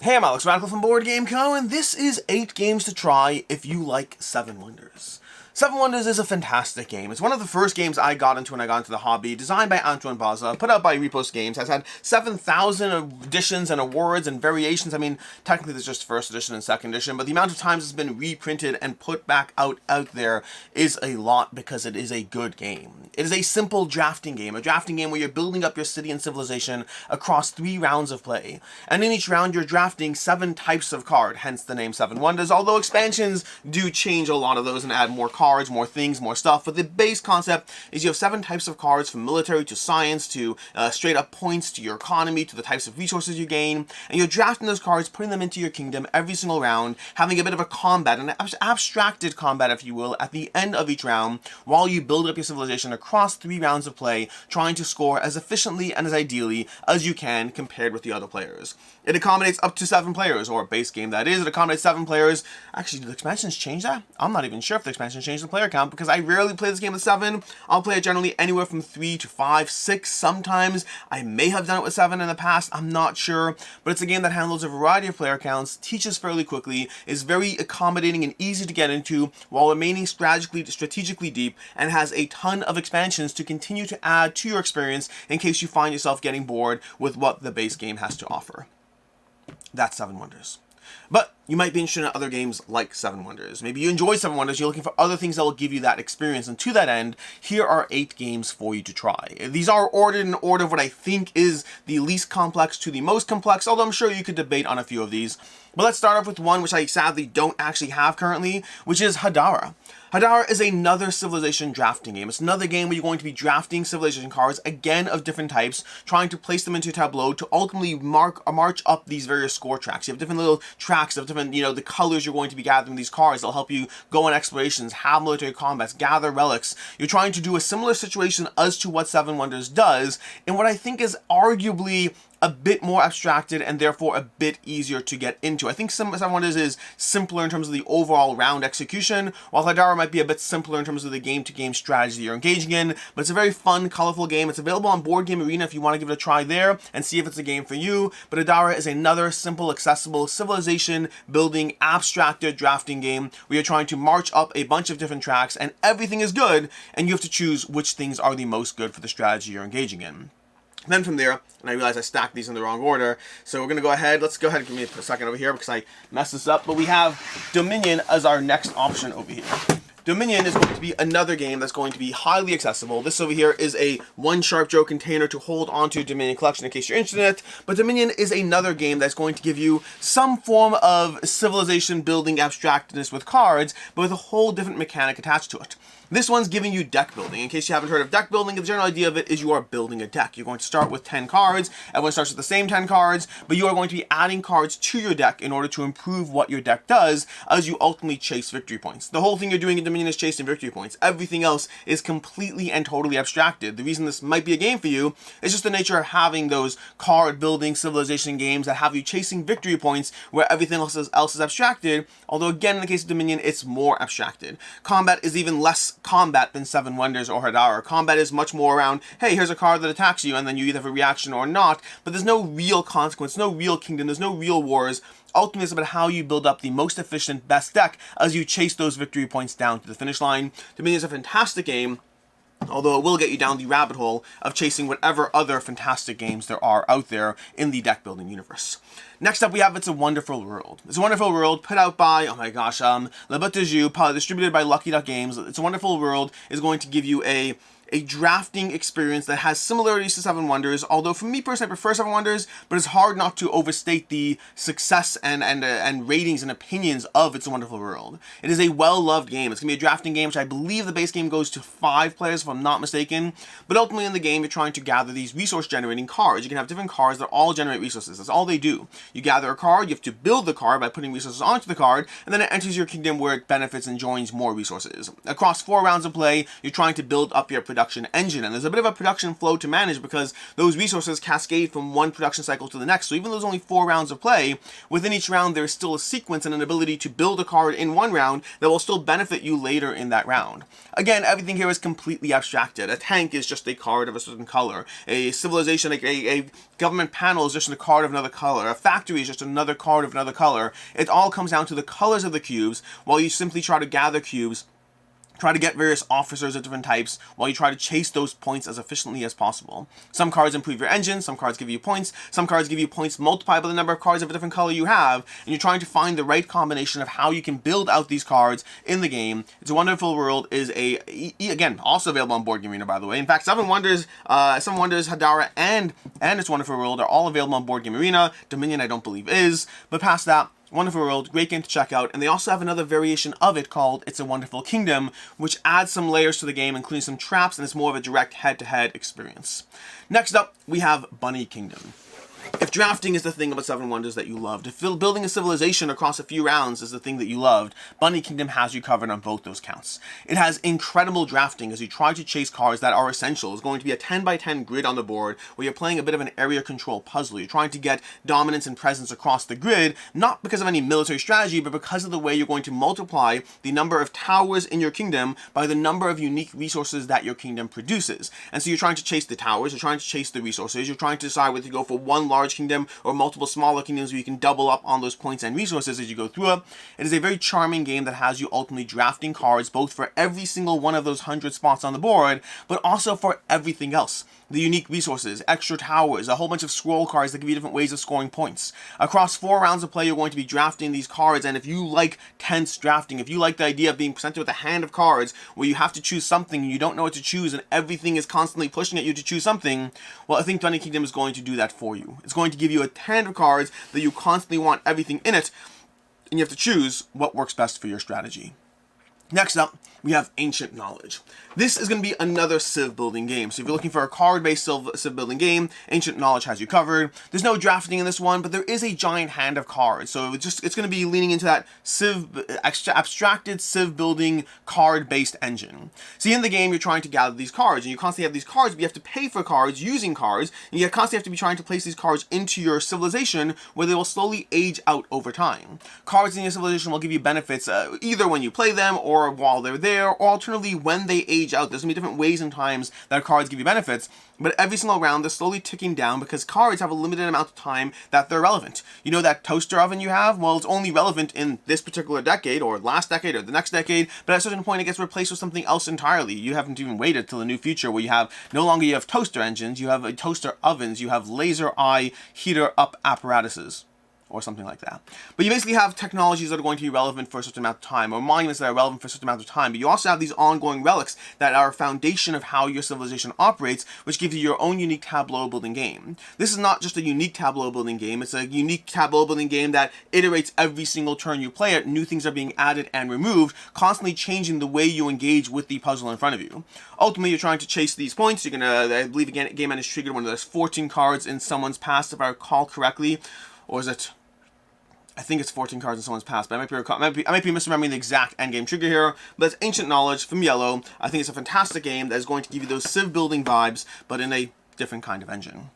Hey, I'm Alex Radical from Board Game Co, and this is 8 games to try if you like Seven Wonders. Seven Wonders is a fantastic game. It's one of the first games I got into when I got into the hobby, designed by Antoine Baza, put out by Repost Games, has had 7,000 editions and awards and variations. I mean, technically there's just first edition and second edition, but the amount of times it's been reprinted and put back out there is a lot because it is a good game. It is a simple drafting game, a drafting game where you're building up your city and civilization across 3 rounds of play. And in each round you're drafting 7 types of card, hence the name Seven Wonders, although expansions do change a lot of those and add more cards, more things, more stuff. But the base concept is you have 7 types of cards, from military to science to straight up points to your economy to the types of resources you gain, and you're drafting those cards, putting them into your kingdom every single round, having a bit of a combat, an abstracted combat if you will, at the end of each round while you build up your civilization across 3 rounds of play, trying to score as efficiently and as ideally as you can compared with the other players. It accommodates up to 7 players, or a base game that is. It accommodates 7 players. Actually, did the expansions change that? I'm not even sure if the expansions changed the player count, because I rarely play this game with 7. I'll play it generally anywhere from 3 to 5, 6 sometimes. I may have done it with 7 in the past, I'm not sure. But it's a game that handles a variety of player counts, teaches fairly quickly, is very accommodating and easy to get into, while remaining strategically deep, and has a ton of expansions to continue to add to your experience in case you find yourself getting bored with what the base game has to offer. That's Seven Wonders. But you might be interested in other games like Seven Wonders. Maybe you enjoy Seven Wonders, you're looking for other things that will give you that experience, and to that end, here are 8 games for you to try. These are ordered in order of what I think is the least complex to the most complex, although I'm sure you could debate on a few of these. But let's start off with one which I sadly don't actually have currently, which is Hadara. Hadara is another civilization drafting game. It's another game where you're going to be drafting civilization cards, again of different types, trying to place them into a tableau to ultimately march up these various score tracks. You have different little tracks of different, the colors you're going to be gathering these cards. They'll help you go on explorations, have military combats, gather relics. You're trying to do a similar situation as to what Seven Wonders does, in what I think is arguably a bit more abstracted and therefore a bit easier to get into. I think Seven Wonders is simpler in terms of the overall round execution, while Hadara might be a bit simpler in terms of the game-to-game strategy you're engaging in, but it's a very fun, colorful game. It's available on Board Game Arena if you want to give it a try there and see if it's a game for you, but Hadara is another simple, accessible, civilization-building, abstracted drafting game where you're trying to march up a bunch of different tracks and everything is good, and you have to choose which things are the most good for the strategy you're engaging in. Then from there, and I realize I stacked these in the wrong order, so we're going to go ahead, let's go ahead and give me a second over here because I messed this up, but we have Dominion as our next option over here. Dominion is going to be another game that's going to be highly accessible. This over here is a one Sharp Joe container to hold onto Dominion collection in case you're interested in it, but Dominion is another game that's going to give you some form of civilization building abstractness with cards, but with a whole different mechanic attached to it. This one's giving you deck building. In case you haven't heard of deck building, the general idea of it is you are building a deck. You're going to start with 10 cards. Everyone starts with the same 10 cards, but you are going to be adding cards to your deck in order to improve what your deck does as you ultimately chase victory points. The whole thing you're doing in Dominion is chasing victory points. Everything else is completely and totally abstracted. The reason this might be a game for you is just the nature of having those card building civilization games that have you chasing victory points where everything else is abstracted, although again in the case of Dominion it's more abstracted. Combat is even less combat than Seven Wonders or Hadara. Combat is much more around, hey, here's a card that attacks you, and then you either have a reaction or not, but there's no real consequence, no real kingdom, there's no real wars. Ultimately, it's about how you build up the most efficient, best deck as you chase those victory points down to the finish line. Dominion is a fantastic game, although it will get you down the rabbit hole of chasing whatever other fantastic games there are out there in the deck building universe. Next up we have It's a Wonderful World. It's a Wonderful World, put out by, oh my gosh, Le But de Jeu, distributed by Lucky Duck Games. It's a Wonderful World is going to give you a drafting experience that has similarities to Seven Wonders, although for me personally I prefer Seven Wonders, but it's hard not to overstate the success and ratings and opinions of It's a Wonderful World. It is a well-loved game. It's going to be a drafting game, which I believe the base game goes to 5 players if I'm not mistaken, but ultimately in the game you're trying to gather these resource generating cards. You can have different cards that all generate resources. That's all they do. You gather a card, you have to build the card by putting resources onto the card, and then it enters your kingdom where it benefits and joins more resources. Across 4 rounds of play, you're trying to build up your production engine, and there's a bit of a production flow to manage because those resources cascade from one production cycle to the next. So even though there's only 4 rounds of play, within each round there's still a sequence and an ability to build a card in one round that will still benefit you later in that round. Again, everything here is completely abstracted. A tank is just a card of a certain color. A civilization, like a government panel, is just a card of another color. A factory is just another card of another color. It all comes down to the colors of the cubes, while you simply try to gather cubes, try to get various officers of different types while you try to chase those points as efficiently as possible. Some cards improve your engine, some cards give you points, some cards give you points multiplied by the number of cards of a different color you have, and you're trying to find the right combination of how you can build out these cards in the game. It's a Wonderful World is again, also available on Board Game Arena, by the way. In fact, Seven Wonders, Hadara, and It's Wonderful World are all available on Board Game Arena. Dominion, I don't believe, is, but past that, Wonderful World, great game to check out, and they also have another variation of it called It's a Wonderful Kingdom, which adds some layers to the game, including some traps, and it's more of a direct head-to-head experience. Next up, we have Bunny Kingdom. If drafting is the thing about Seven Wonders that you loved, if building a civilization across a few rounds is the thing that you loved, Bunny Kingdom has you covered on both those counts. It has incredible drafting as you try to chase cards that are essential. It's going to be a 10x10 grid on the board where you're playing a bit of an area control puzzle. You're trying to get dominance and presence across the grid, not because of any military strategy, but because of the way you're going to multiply the number of towers in your kingdom by the number of unique resources that your kingdom produces. And so you're trying to chase the towers, you're trying to chase the resources, you're trying to decide whether to go for one large kingdom or multiple smaller kingdoms where you can double up on those points and resources as you go through it. It is a very charming game that has you ultimately drafting cards both for every single one of those 100 spots on the board, but also for everything else. The unique resources, extra towers, a whole bunch of scroll cards that give you different ways of scoring points. Across 4 rounds of play, you're going to be drafting these cards, and if you like tense drafting, if you like the idea of being presented with a hand of cards where you have to choose something and you don't know what to choose and everything is constantly pushing at you to choose something, well, I think Bunny Kingdom is going to do that for you. It's going to give you a hand of cards that you constantly want everything in it, and you have to choose what works best for your strategy. Next up, we have Ancient Knowledge. This is going to be another civ building game. So if you're looking for a card-based civ building game, Ancient Knowledge has you covered. There's no drafting in this one, but there is a giant hand of cards. So it's going to be leaning into that abstracted civ building card-based engine. See, in the game, you're trying to gather these cards, and you constantly have these cards, but you have to pay for cards using cards, and you constantly have to be trying to place these cards into your civilization where they will slowly age out over time. Cards in your civilization will give you benefits either when you play them or while they're there, or alternatively when they age out. There's going to be different ways and times that cards give you benefits, but every single round they're slowly ticking down because cards have a limited amount of time that they're relevant. You know that toaster oven you have? Well, it's only relevant in this particular decade, or last decade, or the next decade, but at a certain point it gets replaced with something else entirely. You haven't even waited till the new future where you have, no longer you have toaster engines, you have toaster ovens, you have laser eye heater up apparatuses, or something like that. But you basically have technologies that are going to be relevant for a certain amount of time, or monuments that are relevant for a certain amount of time, but you also have these ongoing relics that are a foundation of how your civilization operates, which gives you your own unique tableau building game. This is not just a unique tableau building game, it's a unique tableau building game that iterates every single turn you play it. New things are being added and removed, constantly changing the way you engage with the puzzle in front of you. Ultimately, you're trying to chase these points. You're gonna, I believe, again, game end is triggered when there's 14 cards in someone's past, if I recall correctly, or is it? I think it's 14 cards in someone's past, but I might be misremembering the exact endgame trigger here. But it's Ancient Knowledge from Yellow. I think it's a fantastic game that is going to give you those civ building vibes, but in a different kind of engine.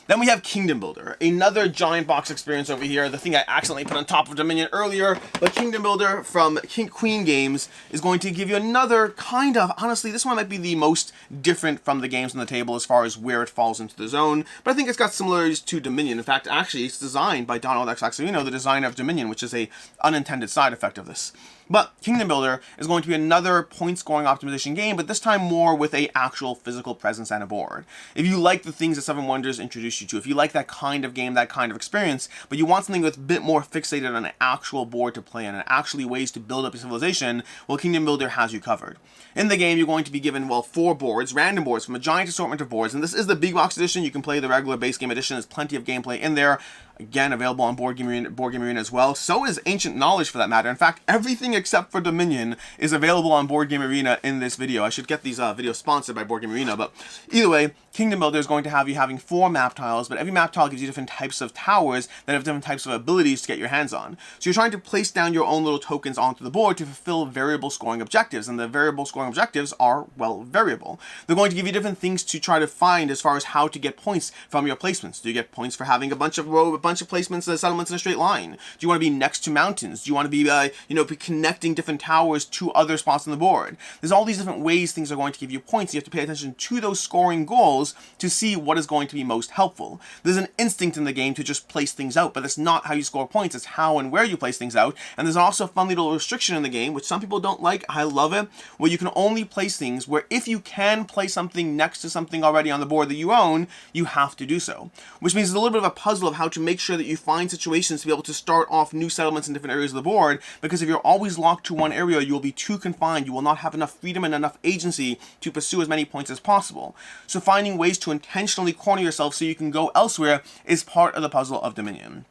Then we have Kingdom Builder, another giant box experience over here, the thing I accidentally put on top of Dominion earlier, but Kingdom Builder from Queen Games is going to give you another kind of, honestly, this one might be the most different from the games on the table as far as where it falls into the zone, but I think it's got similarities to Dominion. In fact, actually, it's designed by Donald X. Axelino, the designer of Dominion, which is a unintended side effect of this. But Kingdom Builder is going to be another point scoring optimization game, but this time more with a actual physical presence and a board. If you like the things that Seven Wonders introduced you to, if you like that kind of game, that kind of experience, but you want something with a bit more fixated on an actual board to play on and actually ways to build up your civilization, well, Kingdom Builder has you covered. In the game, you're going to be given, well, 4 boards, random boards from a giant assortment of boards, and this is the big box edition. You can play the regular base game edition. There's plenty of gameplay in there. Again, available on Board Game Arena as well. So is Ancient Knowledge, for that matter. In fact, everything except for Dominion is available on Board Game Arena in this video. I should get these videos sponsored by Board Game Arena, but either way, Kingdom Builder is going to have you having 4 map tiles, but every map tile gives you different types of towers that have different types of abilities to get your hands on. So you're trying to place down your own little tokens onto the board to fulfill variable scoring objectives, and the variable scoring objectives are, well, variable. They're going to give you different things to try to find as far as how to get points from your placements. Do you get points for having a bunch of placements and settlements in a straight line? Do you want to be next to mountains? Do you want to be, be connecting different towers to other spots on the board? There's all these different ways things are going to give you points. You have to pay attention to those scoring goals to see what is going to be most helpful. There's an instinct in the game to just place things out, but that's not how you score points. It's how and where you place things out. And there's also a fun little restriction in the game, which some people don't like. I love it, where you can only place things where if you can place something next to something already on the board that you own, you have to do so. Which means it's a little bit of a puzzle of how to make sure that you find situations to be able to start off new settlements in different areas of the board, because if you're always locked to one area, you will be too confined. You will not have enough freedom and enough agency to pursue as many points as possible. So finding ways to intentionally corner yourself so you can go elsewhere is part of the puzzle of Dominion.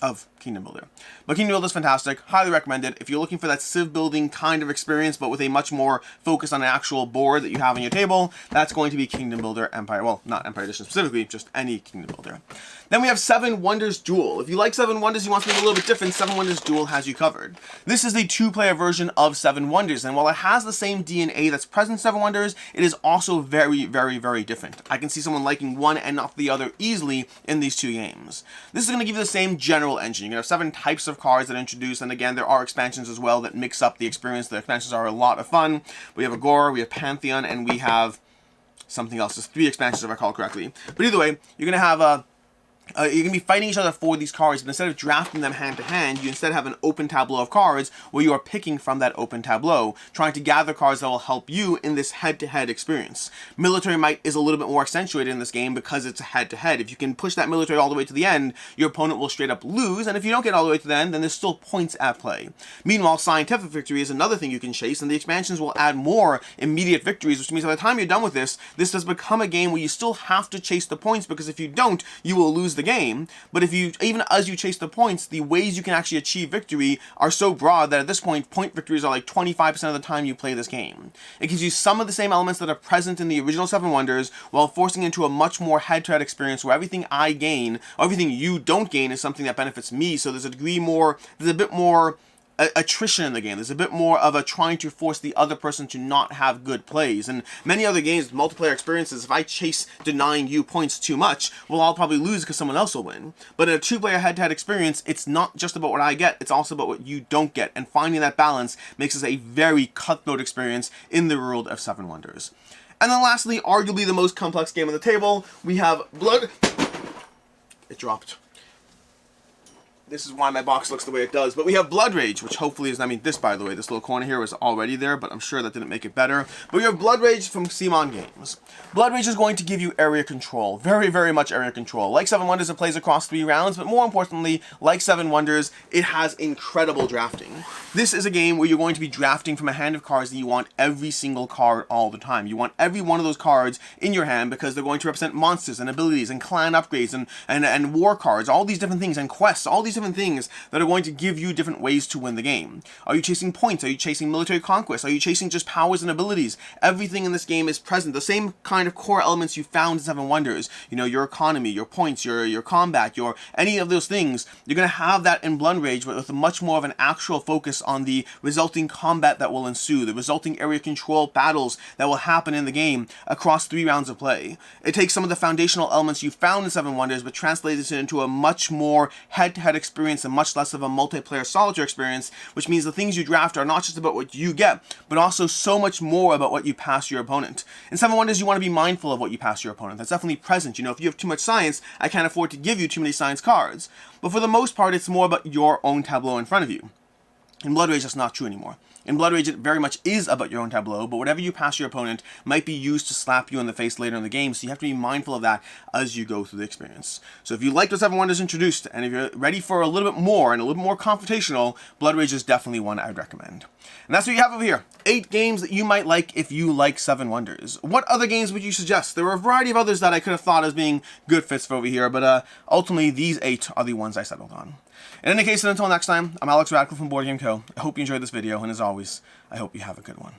Of Kingdom Builder. But Kingdom Builder is fantastic. Highly recommended. If you're looking for that civ building kind of experience, but with a much more focus on an actual board that you have on your table, that's going to be Kingdom Builder Empire. Well, not Empire Edition specifically, just any Kingdom Builder. Then we have 7 Wonders Duel. If you like 7 Wonders, you want something a little bit different, 7 Wonders Duel has you covered. This is the 2-player version of 7 Wonders, and while it has the same DNA that's present in 7 Wonders, it is also very, very, very different. I can see someone liking one and not the other easily in these 2 games. This is going to give you the same general engine. You're going to have 7 types of cards that are introduced, and again, there are expansions as well that mix up the experience. The expansions are a lot of fun. We have Agora, we have Pantheon, and we have something else. There's 3 expansions if I recall correctly. But either way, you're going to have you're going to be fighting each other for these cards, but instead of drafting them hand to hand, you instead have an open tableau of cards where you are picking from that open tableau, trying to gather cards that will help you in this head-to-head experience. Military might is a little bit more accentuated in this game because it's a head-to-head. If you can push that military all the way to the end, your opponent will straight up lose, and if you don't get all the way to the end, then there's still points at play. Meanwhile, scientific victory is another thing you can chase, and the expansions will add more immediate victories, which means by the time you're done with this does become a game where you still have to chase the points, because if you don't, you will lose the game. But if you, even as you chase the points, the ways you can actually achieve victory are so broad that at this point, point victories are like 25% of the time you play this game. It gives you some of the same elements that are present in the original 7 Wonders, while forcing into a much more head-to-head experience where everything I gain, or everything you don't gain, is something that benefits me. So there's a bit more attrition in the game. There's a bit more of a trying to force the other person to not have good plays. And many other games, multiplayer experiences, if I chase denying you points too much, well, I'll probably lose because someone else will win. But in a 2-player head-to-head experience, it's not just about what I get, it's also about what you don't get. And finding that balance makes this a very cutthroat experience in the world of 7 Wonders. And then lastly, arguably the most complex game on the table, we have Blood... It dropped. This is why my box looks the way it does. But we have Blood Rage, which hopefully is, I mean, this, by the way, this little corner here was already there, but I'm sure that didn't make it better. But we have Blood Rage from Simon Games. Blood Rage is going to give you area control. Very, very much area control. Like 7 Wonders, it plays across 3 rounds, but more importantly, like 7 Wonders, it has incredible drafting. This is a game where you're going to be drafting from a hand of cards that you want every single card all the time. You want every one of those cards in your hand because they're going to represent monsters and abilities and clan upgrades and war cards, all these different things, and quests, all these different things that are going to give you different ways to win the game. Are you chasing points? Are you chasing military conquest? Are you chasing just powers and abilities? Everything in this game is present. The same kind of core elements you found in 7 Wonders. You know, your economy, your points, your combat, your any of those things. You're going to have that in Blood Rage, but with much more of an actual focus on the resulting combat that will ensue, the resulting area control battles that will happen in the game across 3 rounds of play. It takes some of the foundational elements you found in 7 Wonders, but translates it into a much more head-to-head experience and much less of a multiplayer solitaire experience, which means the things you draft are not just about what you get, but also so much more about what you pass your opponent. In 7 Wonders, you want to be mindful of what you pass your opponent. That's definitely present. You know, if you have too much science, I can't afford to give you too many science cards. But for the most part, it's more about your own tableau in front of you. In Blood Rage, that's not true anymore. In Blood Rage, it very much is about your own tableau, but whatever you pass your opponent might be used to slap you in the face later in the game, so you have to be mindful of that as you go through the experience. So if you like what 7 Wonders introduced, and if you're ready for a little bit more and a little bit more confrontational, Blood Rage is definitely one I'd recommend. And that's what you have over here. 8 games that you might like if you like 7 Wonders. What other games would you suggest? There were a variety of others that I could have thought as being good fits for over here, but ultimately these 8 are the ones I settled on. In any case, until next time, I'm Alex Radcliffe from Board Game Co. I hope you enjoyed this video, and as always, I hope you have a good one.